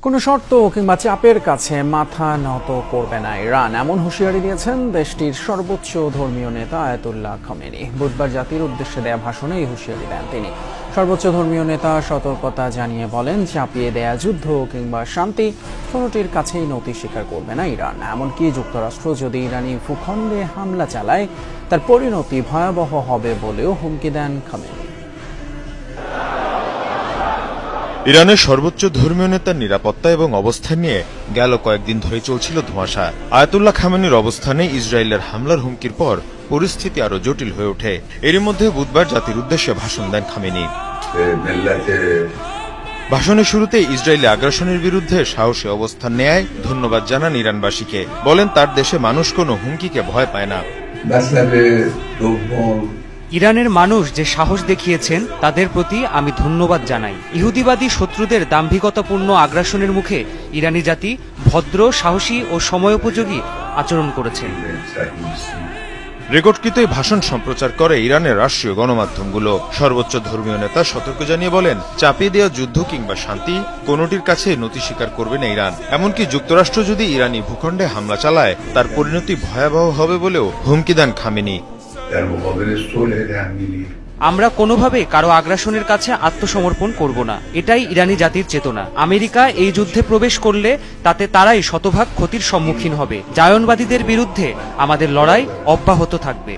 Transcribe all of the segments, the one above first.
কোনো শর্ত কিংবা চাপের কাছে মাথা নত করবে না ইরান, এমন হুঁশিয়ারি দিয়েছেন দেশটির সর্বোচ্চ ধর্মীয় নেতা আয়াতুল্লাহ খামেনি। বুধবার জাতির উদ্দেশ্যে দেয়া ভাষণে এই হুঁশিয়ারি দেন তিনি। সর্বোচ্চ ধর্মীয় নেতা সতর্কতা জানিয়ে বলেন, চাপিয়ে দেয়া যুদ্ধ কিংবা শান্তি কোনোটির কাছেই নতি স্বীকার করবে না ইরান। এমনকি যুক্তরাষ্ট্র যদি ইরানি ভূখণ্ডে হামলা চালায়, তার পরিণতি ভয়াবহ হবে বলেও হুমকি দেন খামেনি। ইরানের সর্বোচ্চ ধর্মীয় নেতার নিরাপত্তা এবং অবস্থান নিয়ে গেল কয়েকদিন ধরে চলছিল ধোঁয়াশা। আয়াতুল্লাহ খামেনির অবস্থানে ইসরায়েলের হামলার হুমকির পর পরিস্থিতি আরো জটিল হয়ে ওঠে। এরই মধ্যে বুধবার জাতির উদ্দেশ্যে ভাষণ দেন খামেনি। ভাষণের শুরুতে ইসরায়েলি আগ্রাসনের বিরুদ্ধে সাহসী অবস্থান নেয় ধন্যবাদ জানান ইরানবাসীকে। বলেন, তার দেশে মানুষ কোনো হুমকিকে ভয় পায় না। ইরানের মানুষ যে সাহস দেখিয়েছেন তাদের প্রতি আমি ধন্যবাদ জানাই। ইহুদিবাদী শত্রুদের দাম্ভিকতাপূর্ণ আগ্রাসনের মুখে ইরানি জাতি ভদ্র, সাহসী ও সময়োপযোগী আচরণ করেছে। রেকর্ডকৃত এই ভাষণ সম্প্রচার করে ইরানের রাষ্ট্রীয় গণমাধ্যমগুলো। সর্বোচ্চ ধর্মীয় নেতা সতর্ক জানিয়ে বলেন, চাপিয়ে দেওয়া যুদ্ধ কিংবা শান্তি কোনোটির কাছে নতি স্বীকার করবে না ইরান। এমনকি যুক্তরাষ্ট্র যদি ইরানি ভূখণ্ডে হামলা চালায়, তার পরিণতি ভয়াবহ হবে বলেও হুমকি দেন খামেনি। আমরা কোনোভাবে কারো আগ্রাসনের কাছে আত্মসমর্পণ করব না, এটাই ইরানি জাতির চেতনা। আমেরিকা এই যুদ্ধে প্রবেশ করলে তাতে তারাই শতভাগ ক্ষতির সম্মুখীন হবে। জায়নবাদীদের বিরুদ্ধে আমাদের লড়াই অব্যাহত থাকবে।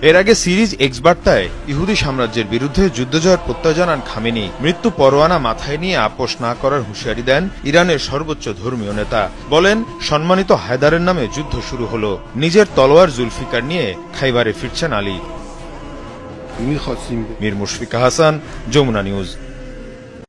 এর আগে সিরিজ এক্স বার্তায় ইহুদি সাম্রাজ্যের বিরুদ্ধে যুদ্ধ জয়ের প্রত্যয় জানান খামেনি। মৃত্যু পরোয়ানা মাথায় নিয়ে আপোষ না করার হুঁশিয়ারি দেন ইরানের সর্বোচ্চ ধর্মীয় নেতা। বলেন, সম্মানিত হায়দারের নামে যুদ্ধ শুরু হলো। নিজের তলোয়ার জুলফিকার নিয়ে খাইবারে ফিরছেন আলী। মীর মুশফিকা হাসান, যমুনা নিউজ।